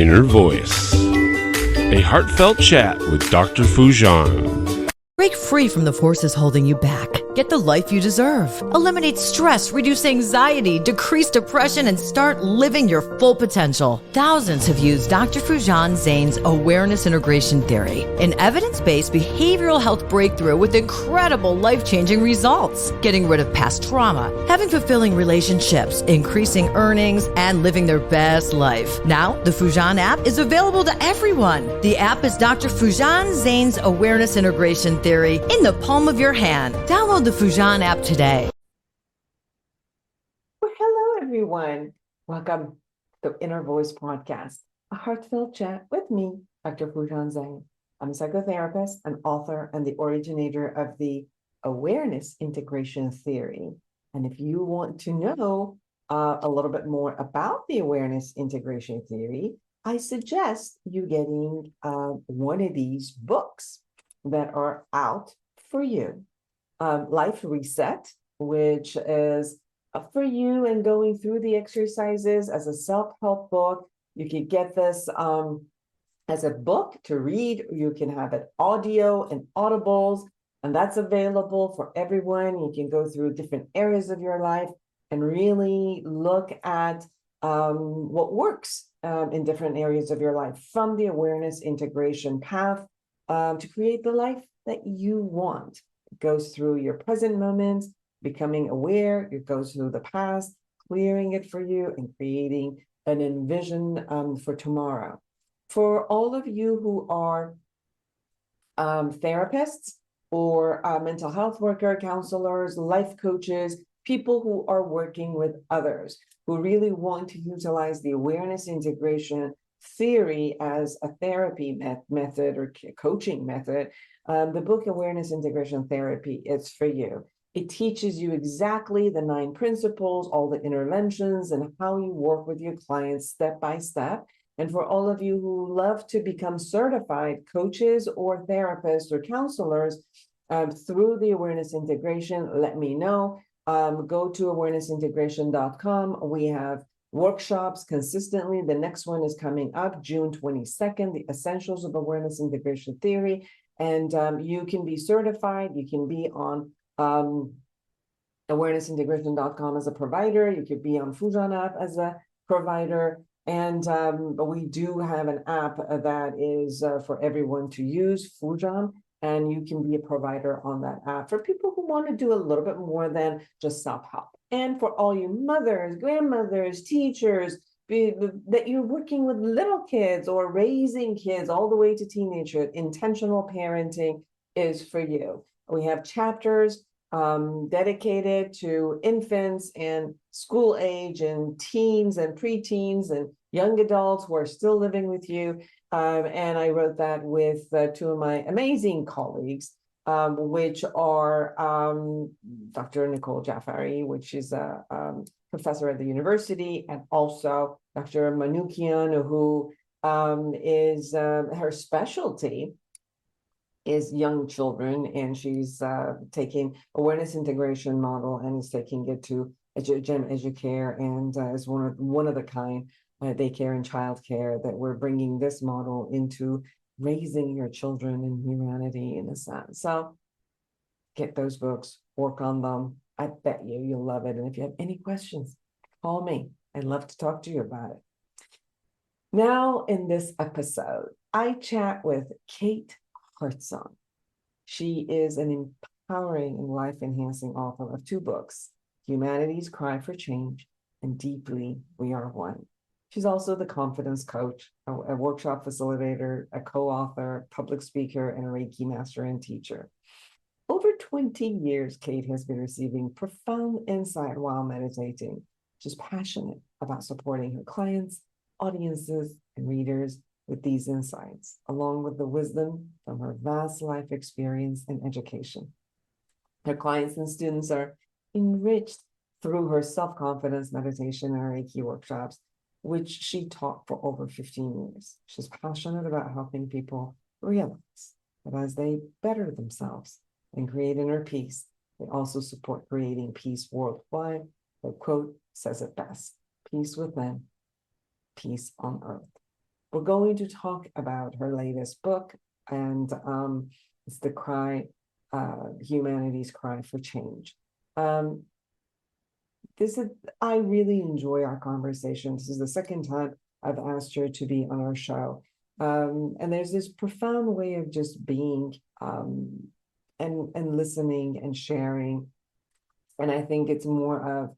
Inner Voice, a heartfelt chat with Dr. Foojan. Break free from the forces holding you back. Get the life you deserve. Eliminate stress, reduce anxiety, decrease depression, and start living your full potential. Thousands have used Dr. Foojan Zeine's awareness integration theory, an evidence-based behavioral health breakthrough with incredible life-changing results. Getting rid of past trauma, having fulfilling relationships, increasing earnings, and living their best life. Now, the Foojan app is available to everyone. The app is Dr. Foojan Zeine's awareness integration theory in the palm of your hand. Download the Foojan app today. Well, hello, everyone. Welcome to the Inner Voice podcast, a heartfelt chat with me, Dr. Foojan Zeine. I'm a psychotherapist, an author, and the originator of the awareness integration theory. And if you want to know a little bit more about the awareness integration theory, I suggest you getting one of these books that are out for you. Life Reset, which is for you and going through the exercises as a self-help book. You can get this as a book to read. You can have it audio and audibles, and that's available for everyone. You can go through different areas of your life and really look at what works in different areas of your life from the awareness integration path to create the life that you want. It goes through your present moments, becoming aware. It goes through the past, clearing it for you, and creating an envision for tomorrow. For all of you who are therapists or mental health worker, counselors, life coaches, people who are working with others, who really want to utilize the awareness integration theory as a therapy method or coaching method, the book Awareness Integration Therapy is for you. It teaches you exactly the 9 principles, all the interventions, and how you work with your clients step by step. And for all of you who love to become certified coaches or therapists or counselors through the awareness integration, let me know. Go to awarenessintegration.com. We have workshops consistently. The next one is coming up June 22nd, the Essentials of Awareness Integration Theory. And you can be certified. You can be on awarenessintegration.com as a provider. You could be on Foojan app as a provider. And we do have an app that is for everyone to use, Foojan, and you can be a provider on that app for people who want to do a little bit more than just self-help. And for all you mothers, grandmothers, teachers, that you're working with little kids or raising kids all the way to teenagehood, intentional parenting is for you. We have chapters dedicated to infants and school age and teens and preteens and young adults who are still living with you. And I wrote that with 2 of my amazing colleagues, which are Dr. Nicole Jaffari, which is a professor at the university, and also Dr. Manukian, who is her specialty is young children, and she's taking awareness integration model and is taking it to Gem Educare, and is one of the kind daycare and childcare that we're bringing this model into raising your children in humanity in a sense. So get those books, work on them. I bet you'll love it. And if you have any questions, call me. I'd love to talk to you about it. Now, in this episode, I chat with Kate Heartsong. She is an empowering and life-enhancing author of 2 books, Humanity's Cry for Change and Deeply We Are One. She's also the confidence coach, a workshop facilitator, a co-author, public speaker, and a Reiki master and teacher. Over 20 years, Kate has been receiving profound insight while meditating. She's passionate about supporting her clients, audiences, and readers with these insights, along with the wisdom from her vast life experience and education. Her clients and students are enriched through her self-confidence meditation and Reiki workshops, which she taught for over 15 years. She's passionate about helping people realize that as they better themselves and create inner peace, they also support creating peace worldwide. The quote says it best: peace within, peace on earth. we're going to talk about her latest book, and it's the cry, humanity's cry for change. I really enjoy our conversation. This is the second time I've asked her to be on our show. And there's this profound way of just being, and listening and sharing. And I think it's more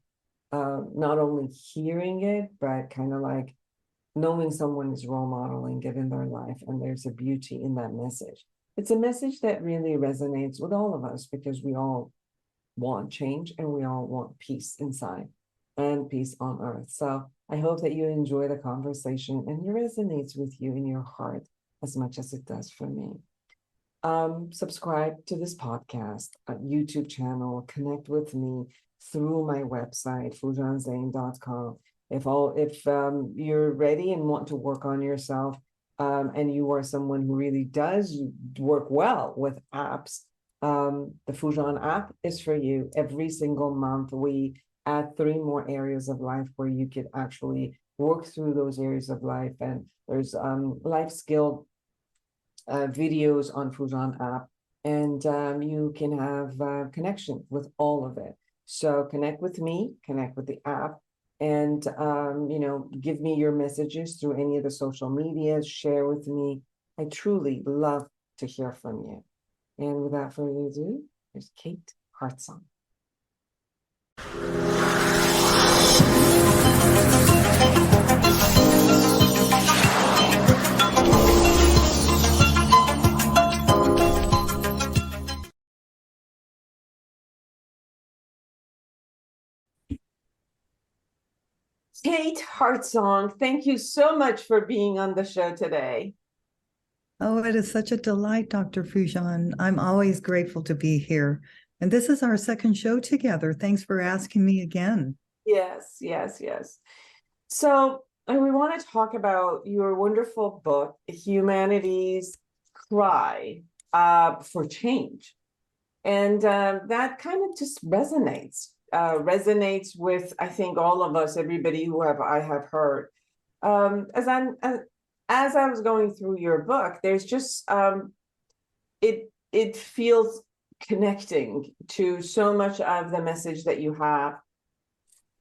of not only hearing it, but kind of like knowing someone is role modeling it in their life, and there's a beauty in that message. It's a message that really resonates with all of us, because we all want change and we all want peace inside and peace on earth. So I hope that you enjoy the conversation and it resonates with you in your heart as much as it does for me. Subscribe to this podcast, YouTube channel, connect with me through my website, foojanzeine.com. If you're ready and want to work on yourself, and you are someone who really does work well with apps, the Foojan app is for you. Every single month, we add 3 more areas of life where you could actually work through those areas of life. And there's life skill videos on Foojan app, and you can have connection with all of it. So connect with me, connect with the app, and give me your messages through any of the social medias, share with me. I truly love to hear from you. And without further ado, here's Kate Heartsong. Kate Heartsong, thank you so much for being on the show today. Oh, it is such a delight, Dr. Foojan. I'm always grateful to be here. And this is our second show together. Thanks for asking me again. Yes, yes, yes. So we want to talk about your wonderful book, Humanity's Cry for Change. And that kind of just resonates with, I think, all of us, everybody who I have heard. As I was going through your book, there's just it feels connecting to so much of the message that you have.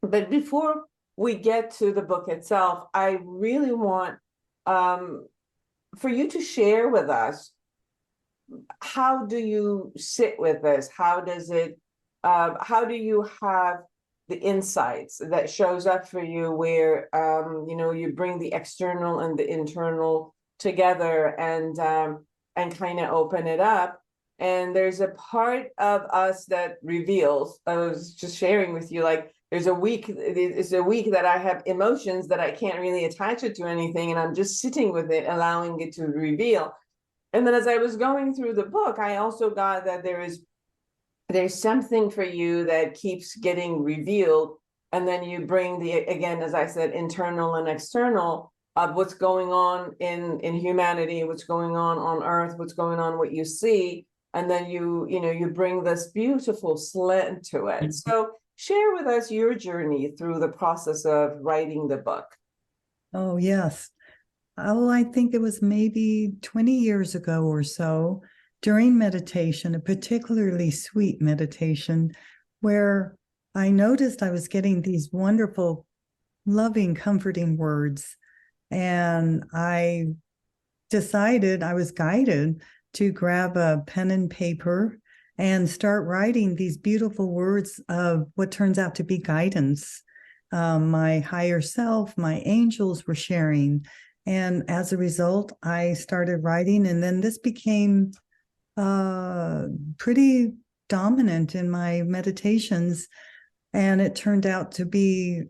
But before we get to the book itself, I really want for you to share with us, how do you sit with this? How do you have the insights that shows up for you, where you bring the external and the internal together, and kind of open it up? And there's a part of us that reveals. I was just sharing with you, like, it's a week that I have emotions that I can't really attach it to anything, and I'm just sitting with it, allowing it to reveal. And then as I was going through the book, I also got that there's something for you that keeps getting revealed, and then you bring again, as I said, internal and external of what's going on in humanity, what's going on earth, what's going on, what you see, and then you bring this beautiful slant to it. So share with us your journey through the process of writing the book. Oh, yes. Oh, I think it was maybe 20 years ago or so, during meditation, a particularly sweet meditation, where I noticed I was getting these wonderful, loving, comforting words. And I decided, I was guided to grab a pen and paper and start writing these beautiful words of what turns out to be guidance. My higher self, my angels were sharing. And as a result, I started writing, and then this became pretty dominant in my meditations. And it turned out to be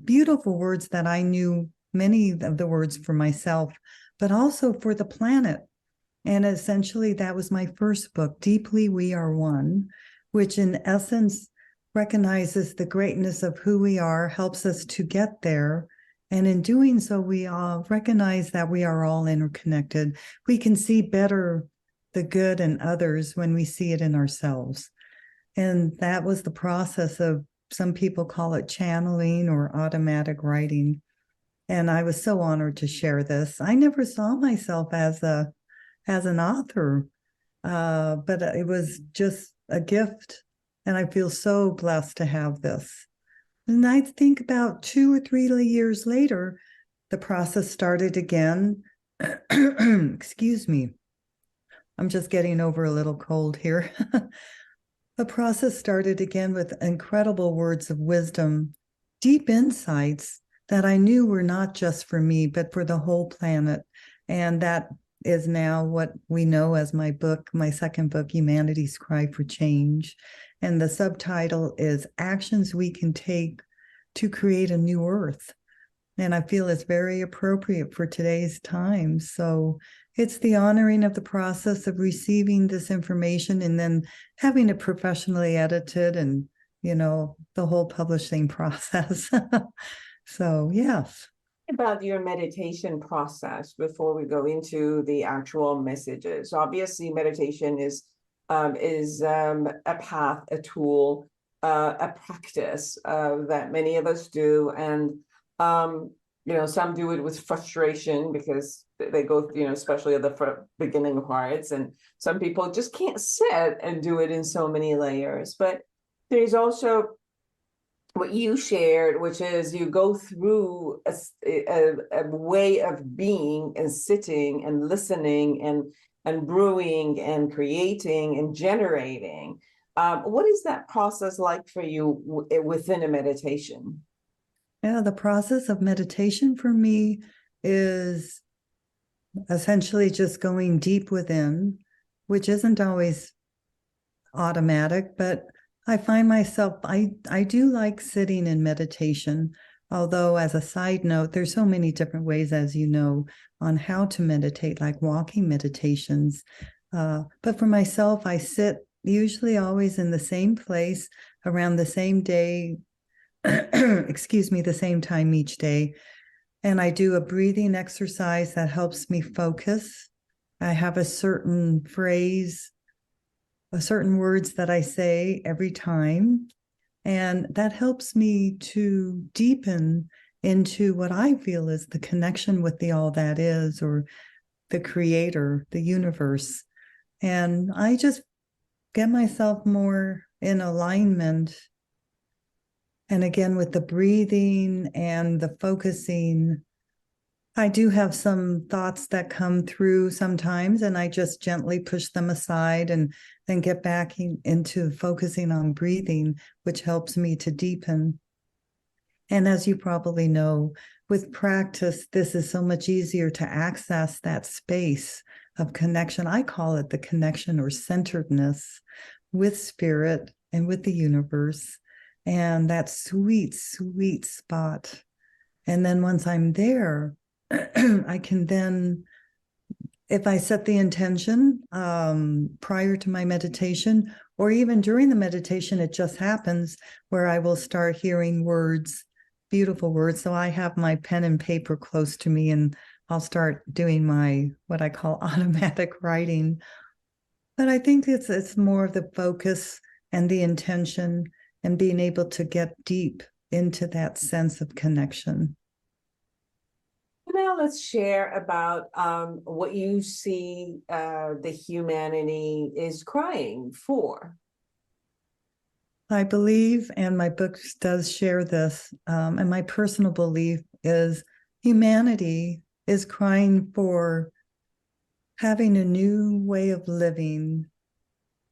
beautiful words that I knew many of the words for myself, but also for the planet. And essentially, that was my first book, Deeply We Are One, which in essence recognizes the greatness of who we are, helps us to get there. And in doing so, we all recognize that we are all interconnected. We can see better the good in others when we see it in ourselves. And that was the process of, some people call it channeling or automatic writing. And I was so honored to share this. I never saw myself as an author, but it was just a gift. And I feel so blessed to have this. And I think about 2 or 3 years later, the process started again. Excuse me. I'm just getting over a little cold here. The process started again with incredible words of wisdom, deep insights that I knew were not just for me, but for the whole planet. And that is now what we know as my book, my second book, Humanity's Cry for Change. And the subtitle is Actions We Can Take to Create a New Earth. And I feel it's very appropriate for today's time. So it's the honoring of the process of receiving this information and then having it professionally edited and, the whole publishing process. So, yes. About your meditation process before we go into the actual messages. Obviously, meditation is a path, a tool, a practice that many of us do, and some do it with frustration because they go, especially at the beginning parts, and some people just can't sit and do it in so many layers. But there's also what you shared, which is you go through a way of being and sitting and listening and brewing and creating and generating. What is that process like for you within a meditation? Yeah, the process of meditation for me is essentially just going deep within, which isn't always automatic, but I find myself, I do like sitting in meditation, although as a side note, there's so many different ways, as you know, on how to meditate, like walking meditations. But for myself, I sit usually always in the same place around the same day, the same time each day. And I do a breathing exercise that helps me focus. I have a certain phrase, certain words that I say every time. And that helps me to deepen into what I feel is the connection with the all that is, or the creator, the universe. And I just get myself more in alignment. And again, with the breathing and the focusing, I do have some thoughts that come through sometimes, and I just gently push them aside and then get back into focusing on breathing, which helps me to deepen. And as you probably know, with practice, this is so much easier to access that space of connection. I call it the connection or centeredness with spirit and with the universe, and that sweet, sweet spot. And then once I'm there, I can then, if I set the intention prior to my meditation, or even during the meditation, it just happens where I will start hearing words, beautiful words. So I have my pen and paper close to me, and I'll start doing my, what I call automatic writing. But I think it's more of the focus and the intention and being able to get deep into that sense of connection. Now let's share about what you see the humanity is crying for. I believe, and my book does share this, and my personal belief is humanity is crying for having a new way of living,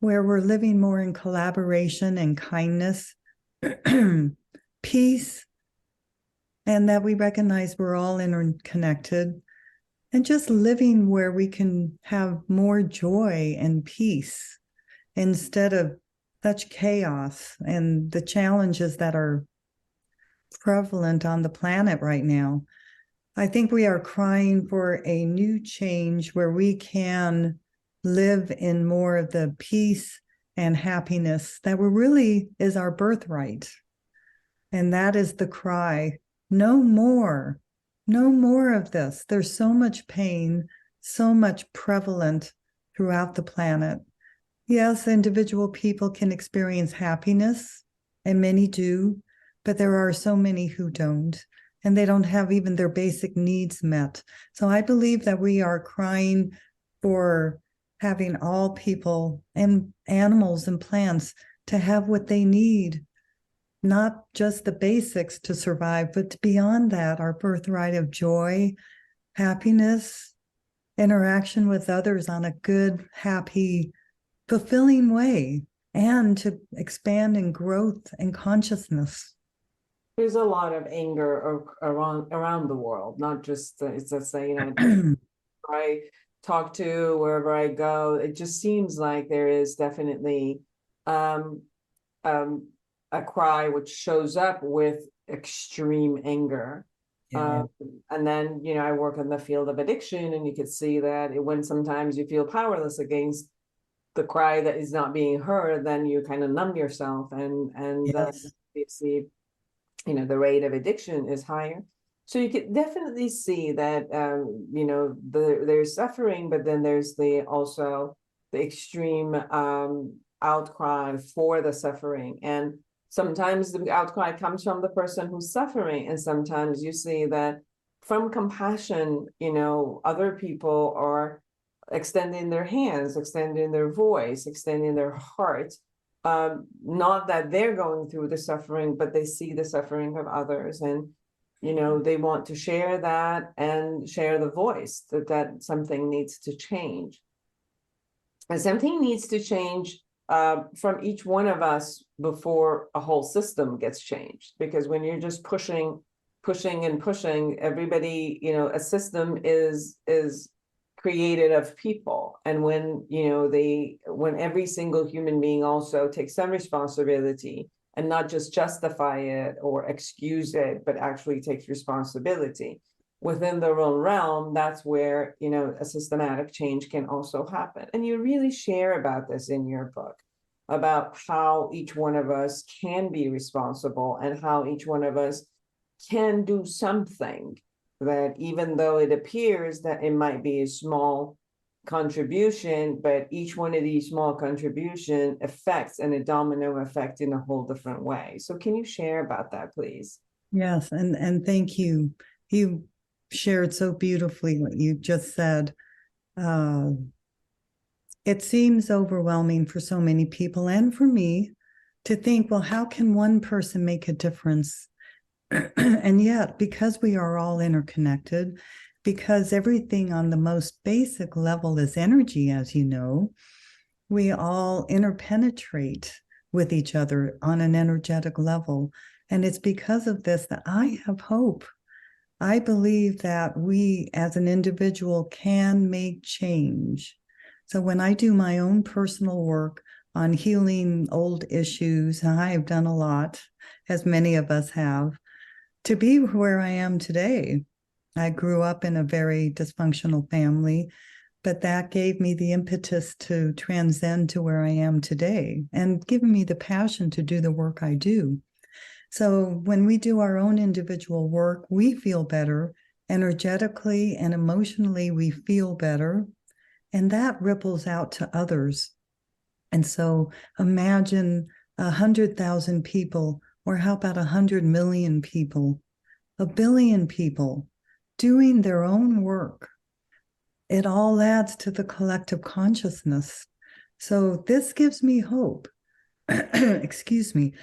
where we're living more in collaboration and kindness, peace, and that we recognize we're all interconnected, and just living where we can have more joy and peace instead of such chaos and the challenges that are prevalent on the planet right now. I think we are crying for a new change where we can live in more of the peace and happiness that really is our birthright. And that is the cry. No more of this. There's so much pain, so much prevalent throughout the planet. Yes, individual people can experience happiness, and many do, but there are so many who don't. and they don't have even their basic needs met. So I believe that we are crying for having all people and animals and plants to have what they need, not just the basics to survive, but beyond that, our birthright of joy, happiness, interaction with others on a good, happy, fulfilling way, and to expand in growth and consciousness. There's a lot of anger around the world, not just it's just the United States. I talk to, wherever I go, it just seems like there is definitely a cry which shows up with extreme anger. Yeah. And then, I work in the field of addiction, and you could see that when sometimes you feel powerless against the cry that is not being heard, then you kind of numb yourself, and Yes. you see, the rate of addiction is higher. So you could definitely see that, there's suffering, but then there's also the extreme outcry for the suffering. And sometimes the outcry comes from the person who's suffering. And sometimes you see that from compassion, other people are extending their hands, extending their voice, extending their heart. Not that they're going through the suffering, but they see the suffering of others, and they want to share that and share the voice that something needs to change. And something needs to change from each one of us before a whole system gets changed. Because when you're just pushing and pushing, everybody, a system is created of people. And when when every single human being also takes some responsibility and not just justify it or excuse it, but actually takes responsibility within their own realm, that's where a systematic change can also happen. And you really share about this in your book, about how each one of us can be responsible and how each one of us can do something, that even though it appears that it might be a small contribution, but each one of these small contribution affects and a domino effect in a whole different way. So can you share about that, please? Yes, and thank you. You shared so beautifully what you just said. It seems overwhelming for so many people and for me to think, well, how can one person make a difference? And yet, because we are all interconnected, because everything on the most basic level is energy, as you know, we all interpenetrate with each other on an energetic level. And it's because of this that I have hope. I believe that we as an individual can make change. So when I do my own personal work on healing old issues, and I have done a lot, as many of us have, to be where I am today. I grew up in a very dysfunctional family, but that gave me the impetus to transcend to where I am today and given me the passion to do the work I do. So when we do our own individual work, we feel better energetically and emotionally. We feel better, and that ripples out to others. And so imagine 100,000 people, or how about 100 million people, 1 billion people doing their own work. It all adds to the collective consciousness. So this gives me hope. Excuse me.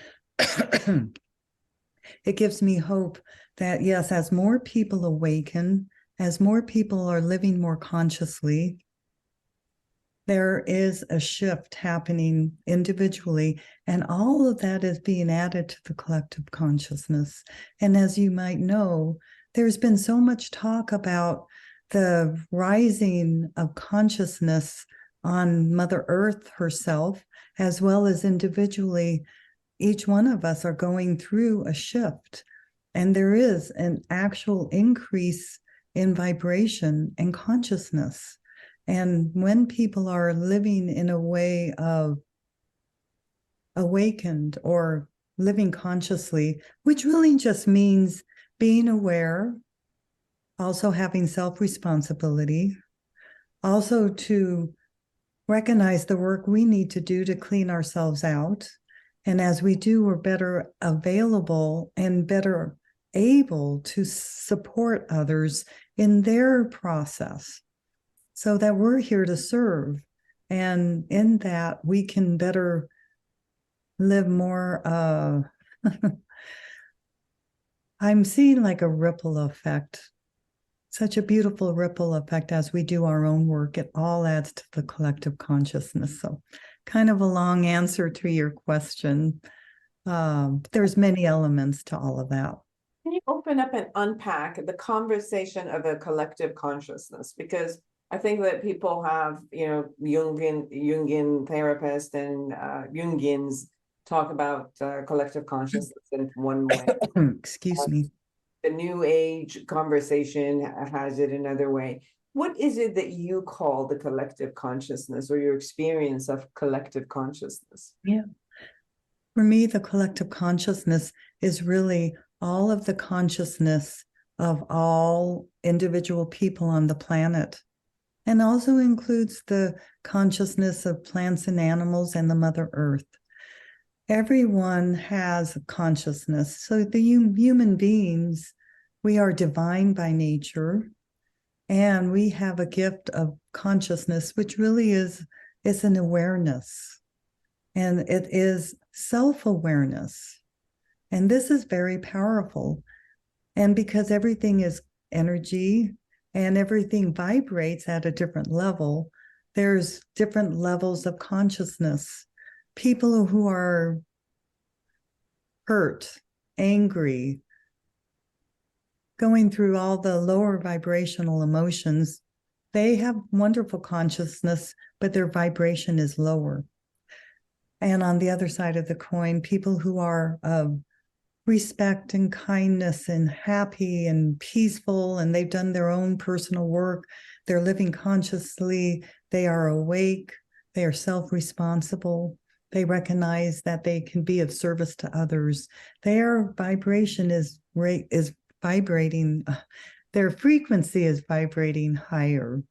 It gives me hope that, yes, as more people awaken, as more people are living more consciously, there is a shift happening individually, and all of that is being added to the collective consciousness. And as you might know, there's been so much talk about the rising of consciousness on Mother Earth herself, as well as individually. Each one of us are going through a shift, and there is an actual increase in vibration and consciousness. And when people are living in a way of awakened or living consciously, which really just means being aware, also having self-responsibility, also to recognize the work we need to do to clean ourselves out. And as we do, we're better available and better able to support others in their process, so that we're here to serve. And in that, we can better live more. I'm seeing like a ripple effect, such a beautiful ripple effect as we do our own work. It all adds to the collective consciousness. So, kind of a long answer to your question. There's many elements to all of that. Can you open up and unpack the conversation of a collective consciousness? Because I think that people have, Jungian therapists and Jungians talk about collective consciousness in one way. Excuse me. The New Age conversation has it another way. What is it that you call the collective consciousness, or your experience of collective consciousness? Yeah. For me, the collective consciousness is really all of the consciousness of all individual people on the planet, and also includes the consciousness of plants and animals and the Mother Earth. Everyone has consciousness. So the human beings, we are divine by nature, and we have a gift of consciousness, which really is an awareness, and it is self-awareness. And this is very powerful. And because everything is energy and everything vibrates at a different level, there's different levels of consciousness. People who are hurt, angry, going through all the lower vibrational emotions, they have wonderful consciousness, but their vibration is lower. And on the other side of the coin, people who are of respect and kindness and happy and peaceful, and they've done their own personal work, they're living consciously, they are awake, they are self-responsible, they recognize that they can be of service to others. Their vibration is vibrating, their frequency is vibrating higher.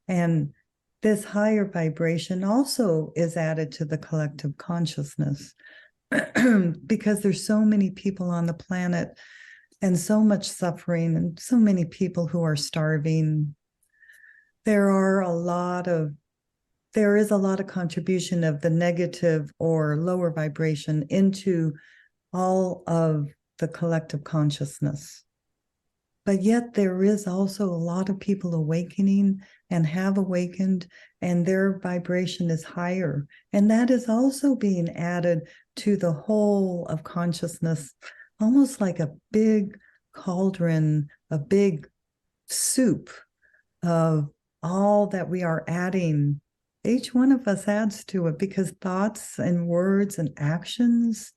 And this higher vibration also is added to the collective consciousness because there's so many people on the planet and so much suffering and so many people who are starving. There is a lot of contribution of the negative or lower vibration into all of the collective consciousness. But yet there is also a lot of people awakening and have awakened, and their vibration is higher. And that is also being added to the whole of consciousness, almost like a big cauldron, a big soup of all that we are adding. Each one of us adds to it, because thoughts and words and actions,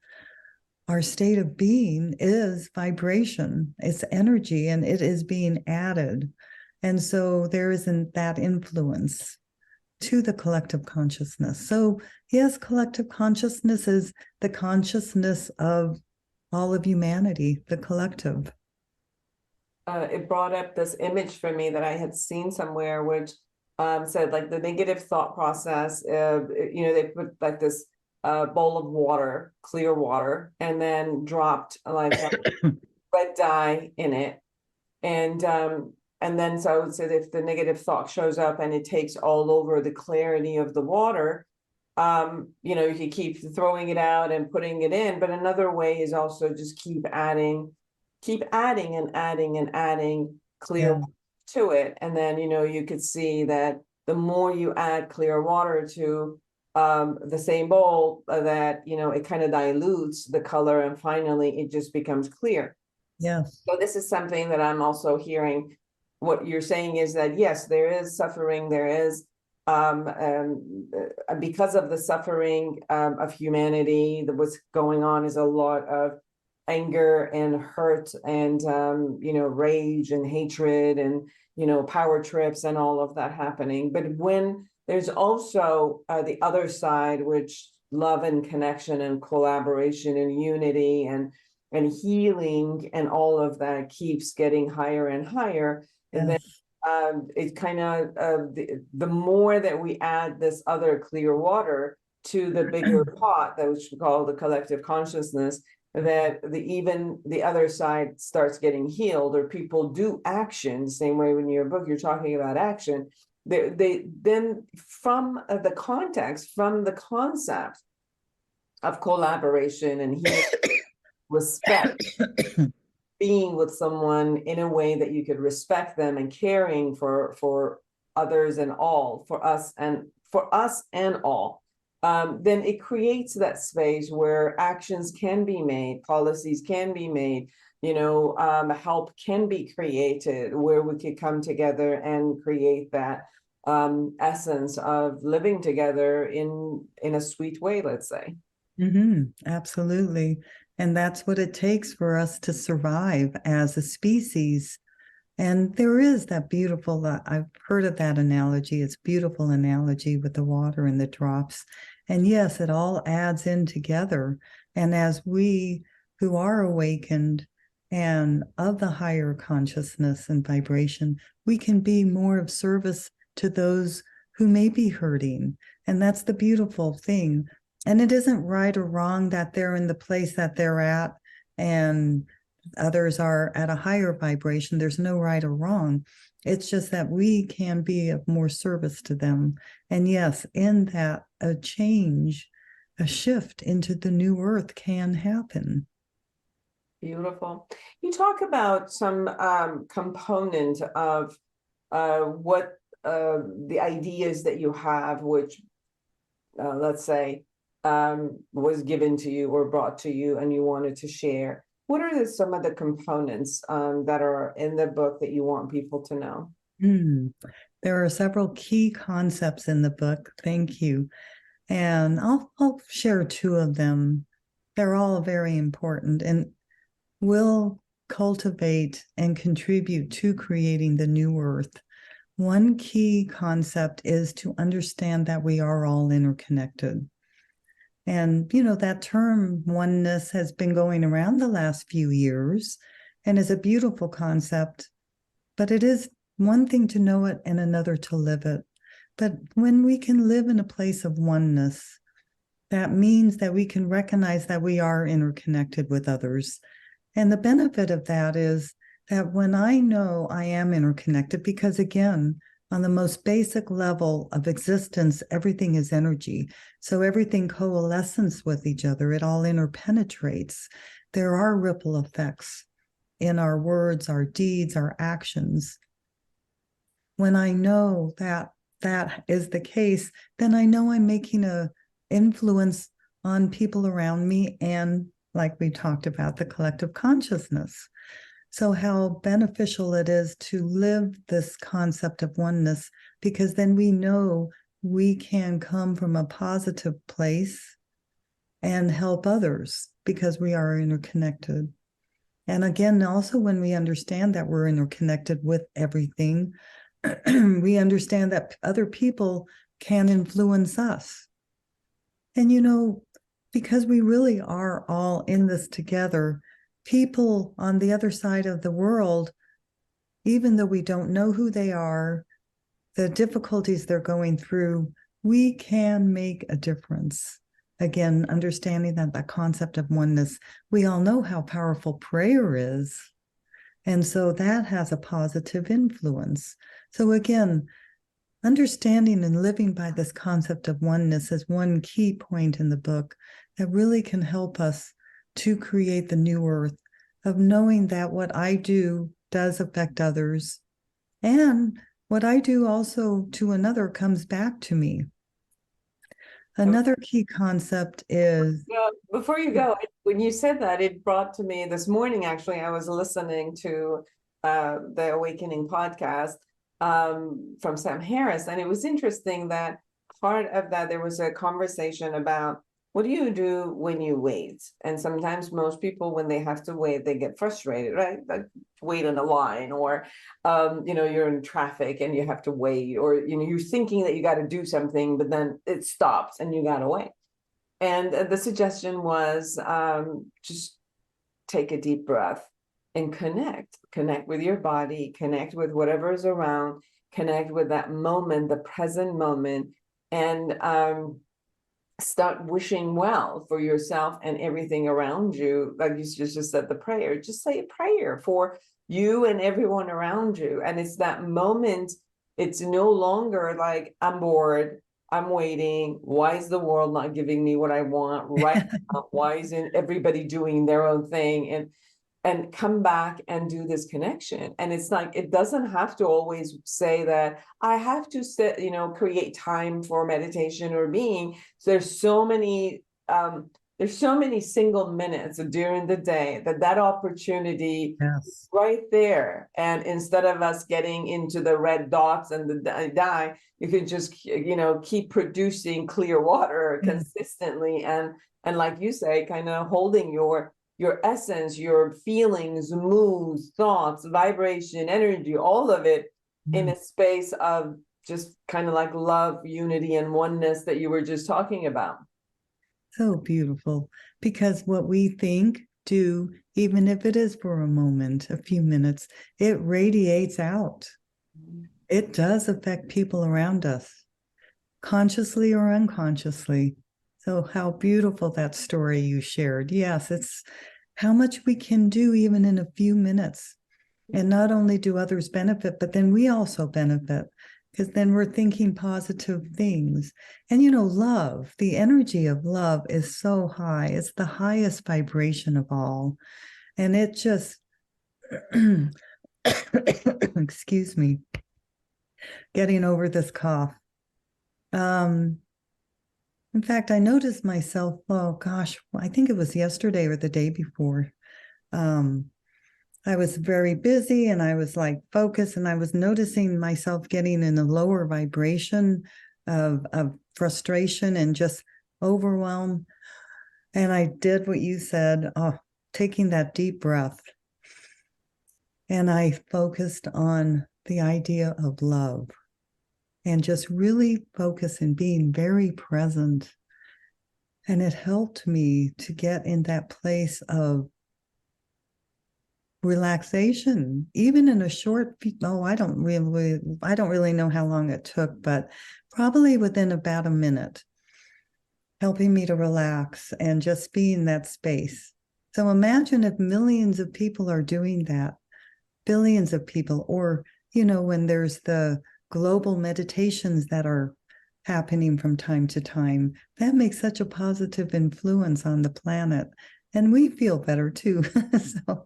our state of being is vibration, it's energy, and it is being added. And so there isn't that influence to the collective consciousness. So yes, collective consciousness is the consciousness of all of humanity, the collective. It brought up this image for me that I had seen somewhere, which said like the negative thought process, they put like this bowl of water, clear water, and then dropped like red dye in it. And then so I would say that if the negative thought shows up and it takes all over the clarity of the water, you can keep throwing it out and putting it in. But another way is also just keep adding and adding clear to it. And then, you could see that the more you add clear water to the same bowl, that, it kind of dilutes the color, and finally it just becomes clear. Yes. So this is something that I'm also hearing. What you're saying is that, yes, there is suffering, there is, because of the suffering of humanity, what's going on is a lot of anger and hurt and, rage and hatred and, power trips and all of that happening. But when there's also the other side, which love and connection and collaboration and unity and healing and all of that keeps getting higher and higher. And then it kind of, the more that we add this other clear water to the bigger pot, that which we call the collective consciousness, that even the other side starts getting healed, or people do action. Same way in your book, you're talking about action. They then, from the context, from the concept of collaboration and healing, respect, being with someone in a way that you could respect them and caring for others and all, for us and all, then it creates that space where actions can be made, policies can be made, help can be created, where we could come together and create that essence of living together in a sweet way, let's say. Absolutely. And that's what it takes for us to survive as a species. And there is that beautiful, I've heard of that analogy. It's a beautiful analogy with the water and the drops. And yes, it all adds in together. And as we who are awakened and of the higher consciousness and vibration, we can be more of service to those who may be hurting. And that's the beautiful thing. And it isn't right or wrong that they're in the place that they're at and others are at a higher vibration. There's no right or wrong. It's just that we can be of more service to them. And yes, in that, a change, a shift into the new earth can happen. Beautiful. You talk about some component of what the ideas that you have, which let's say was given to you or brought to you and you wanted to share. What are some of the components that are in the book that you want people to know? There are several key concepts in the book. Thank you. And I'll share two of them. They're all very important and will cultivate and contribute to creating the new earth. One key concept is to understand that we are all interconnected. And, that term oneness has been going around the last few years and is a beautiful concept, but it is one thing to know it and another to live it. But when we can live in a place of oneness, that means that we can recognize that we are interconnected with others. And the benefit of that is that when I know I am interconnected, because again, on the most basic level of existence, everything is energy. So everything coalesces with each other. It all interpenetrates. There are ripple effects in our words, our deeds, our actions. When I know that that is the case, then I know I'm making an influence on people around me and, like we talked about, the collective consciousness. So how beneficial it is to live this concept of oneness, because then we know we can come from a positive place and help others because we are interconnected. And again, also when we understand that we're interconnected with everything, we understand that other people can influence us. And because we really are all in this together, people on the other side of the world, even though we don't know who they are, the difficulties they're going through, we can make a difference. Again, understanding that concept of oneness, we all know how powerful prayer is. And so that has a positive influence. So again, understanding and living by this concept of oneness is one key point in the book that really can help us to create the new earth, of knowing that what I do does affect others, and what I do also to another comes back to me. Another key concept is... Before you go, when you said that, it brought to me this morning, actually, I was listening to the Awakening podcast from Sam Harris, and it was interesting that part of that, there was a conversation about, what do you do when you wait? And sometimes most people, when they have to wait, they get frustrated, right? Like wait in a line, or, you're in traffic and you have to wait, or, you're thinking that you got to do something, but then it stops and you got to wait. And the suggestion was just take a deep breath and connect with your body, connect with whatever is around, connect with that moment, the present moment. And start wishing well for yourself and everything around you. Like you just said, the prayer, just say a prayer for you and everyone around you. And it's that moment, it's no longer like, I'm bored, I'm waiting, why is the world not giving me what I want right now? Why isn't everybody doing their own thing? And come back and do this connection. And it's like, it doesn't have to always say that I have to set, create time for meditation or being. So there's so many single minutes during the day that opportunity Yes. right there. And instead of us getting into the red dots and the die, you could just, keep producing clear water consistently. And like you say, kind of holding your essence, your feelings, moods, thoughts, vibration, energy, all of it in a space of just kind of like love, unity, and oneness that you were just talking about. So beautiful, because what we think, do, even if it is for a moment, a few minutes, it radiates out. It does affect people around us, consciously or unconsciously. So how beautiful that story you shared. Yes, it's how much we can do even in a few minutes. And not only do others benefit, but then we also benefit, because then we're thinking positive things. And love, the energy of love is so high. It's the highest vibration of all. And it just, excuse me, getting over this cough. In fact, I noticed myself, oh gosh, I think it was yesterday or the day before. I was very busy and I was like focused, and I was noticing myself getting in a lower vibration of frustration and just overwhelm. And I did what you said, taking that deep breath. And I focused on the idea of love and just really focus and being very present. And it helped me to get in that place of relaxation, even in a short, I don't really know how long it took, but probably within about a minute, helping me to relax and just be in that space. So imagine if millions of people are doing that, billions of people, or, when there's the global meditations that are happening from time to time, that makes such a positive influence on the planet. And we feel better too. So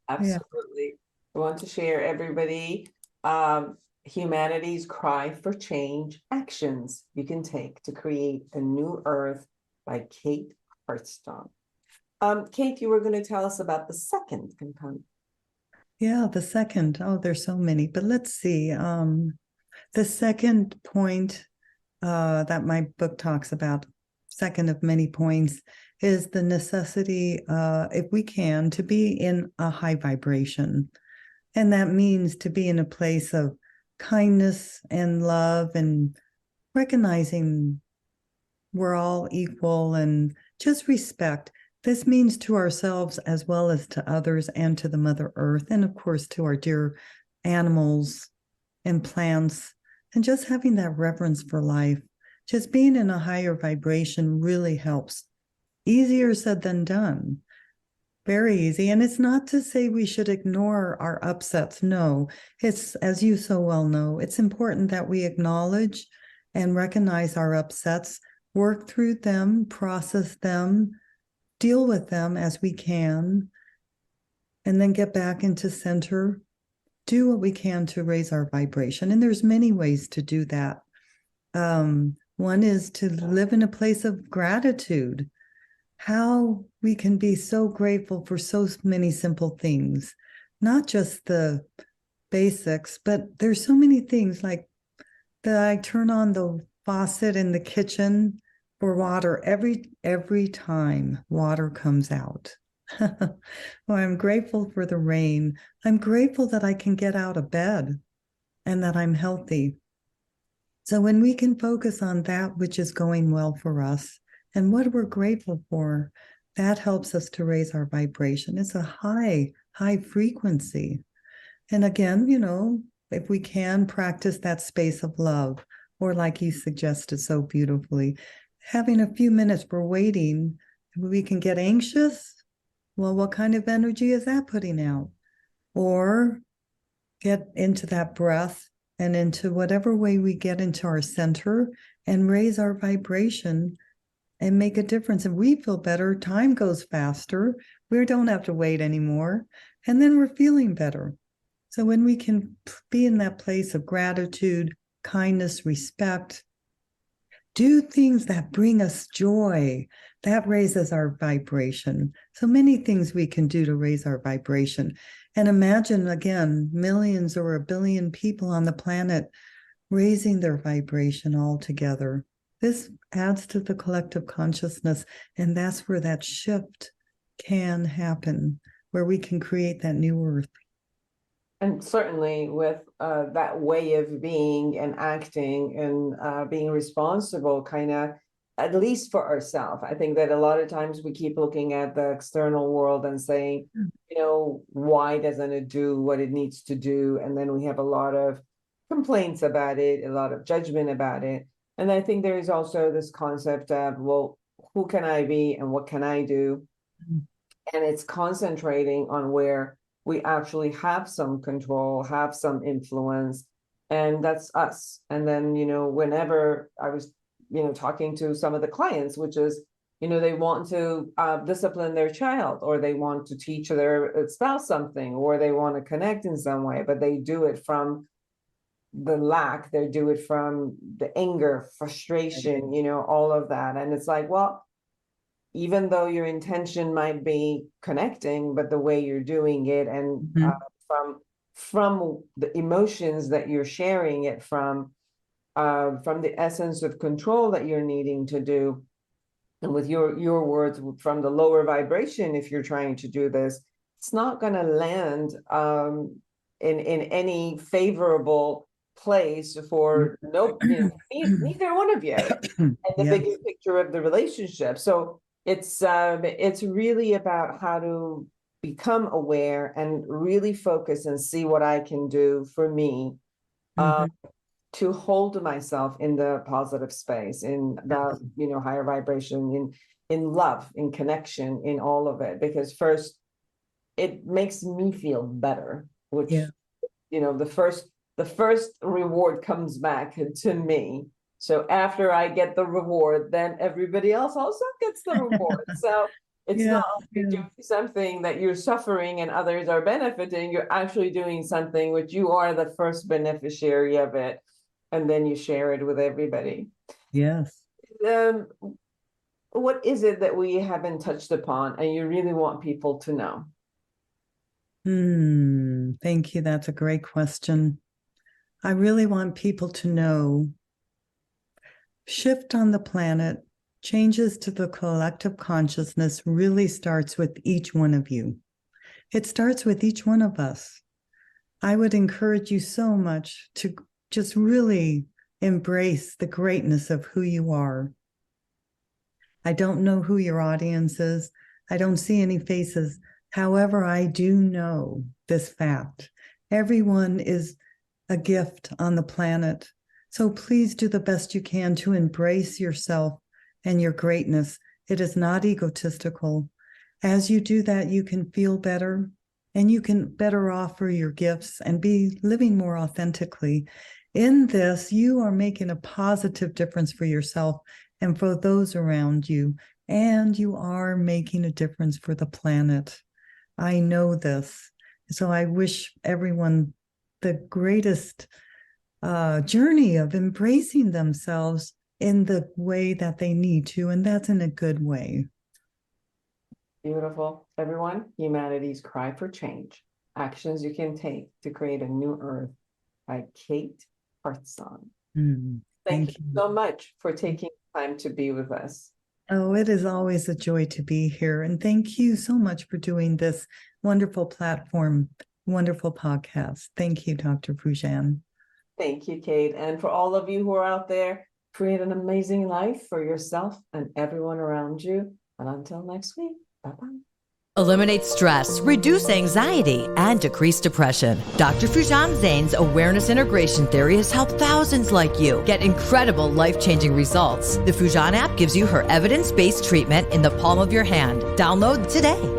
Absolutely. I want to share, everybody, humanity's cry for change actions you can take to create a new earth by Kate Heartsong. Kate, you were going to tell us about the second component. Yeah, the second, there's so many, but let's see. The second point that my book talks about, second of many points, is the necessity, if we can, to be in a high vibration. And that means to be in a place of kindness and love and recognizing we're all equal and just respect. This means to ourselves as well as to others and to the Mother Earth, and of course to our dear animals and plants, and just having that reverence for life. Just being in a higher vibration really helps. Easier said than done. Very easy. And it's not to say we should ignore our upsets. No, it's, as you so well know, it's important that we acknowledge and recognize our upsets, work through them, process them, deal with them as we can, and then get back into center, do what we can to raise our vibration. And there's many ways to do that. One is to live in a place of gratitude. How we can be so grateful for so many simple things, not just the basics, but there's so many things like that. I turn on the faucet in the kitchen for water every time water comes out. Well, I'm grateful for the rain. I'm grateful that I can get out of bed and that I'm healthy. So when we can focus on that which is going well for us and what we're grateful for, that helps us to raise our vibration. It's a high frequency. And again, if we can practice that space of love, or like you suggested so beautifully, having a few minutes for waiting, we can get anxious. Well, what kind of energy is that putting out? Or get into that breath and into whatever way we get into our center and raise our vibration and make a difference. And we feel better. Time goes faster. We don't have to wait anymore. And then we're feeling better. So when we can be in that place of gratitude, kindness, respect, do things that bring us joy, that raises our vibration. So many things we can do to raise our vibration. And imagine, again, millions or a billion people on the planet raising their vibration all together. This adds to the collective consciousness, and that's where that shift can happen, where we can create that new earth. And certainly with that way of being and acting and being responsible, kind of, at least for ourselves. I think that a lot of times we keep looking at the external world and saying, why doesn't it do what it needs to do? And then we have a lot of complaints about it, a lot of judgment about it. And I think there is also this concept of, well, who can I be and what can I do? And it's concentrating on where we actually have some control, have some influence, and that's us. And then, whenever I was, talking to some of the clients, which is, they want to discipline their child, or they want to teach their spouse something, or they want to connect in some way, but they do it from the lack, they do it from the anger, frustration, all of that. And it's like, well, even though your intention might be connecting, but the way you're doing it and from the emotions that you're sharing it from the essence of control that you're needing to do, and with your words, from the lower vibration, if you're trying to do this, it's not going to land in any favorable place for neither one of you, and the bigger picture of the relationship. So it's really about how to become aware and really focus and see what I can do for me to hold myself in the positive space, in the higher vibration, in love, in connection, in all of it. Because first, it makes me feel better, which the first reward comes back to me. So after I get the reward, then everybody else also gets the reward. So it's not you're doing something that you're suffering and others are benefiting. You're actually doing something which you are the first beneficiary of it. And then you share it with everybody. Yes. What is it that we haven't touched upon and you really want people to know? Thank you. That's a great question. I really want people to know shift on the planet, changes to the collective consciousness really starts with each one of you. It starts with each one of us. I would encourage you so much to just really embrace the greatness of who you are. I don't know who your audience is. I don't see any faces. However, I do know this fact. Everyone is a gift on the planet. So please do the best you can to embrace yourself and your greatness. It is not egotistical. As you do that, you can feel better and you can better offer your gifts and be living more authentically. In this, you are making a positive difference for yourself and for those around you, and you are making a difference for the planet. I know this. So I wish everyone the greatest journey of embracing themselves in the way that they need to, and that's in a good way. Beautiful. Everyone, humanity's cry for change. Actions you can take to create a new earth, by Kate Heartsong. Thank you so much for taking time to be with us. Oh, it is always a joy to be here. And thank you so much for doing this wonderful platform, wonderful podcast. Thank you, Dr. Foojan. Thank you, Kate. And for all of you who are out there, create an amazing life for yourself and everyone around you. And until next week, bye-bye. Eliminate stress, reduce anxiety, and decrease depression. Dr. Foojan Zeine's awareness integration theory has helped thousands like you get incredible life-changing results. The Foojan app gives you her evidence-based treatment in the palm of your hand. Download today.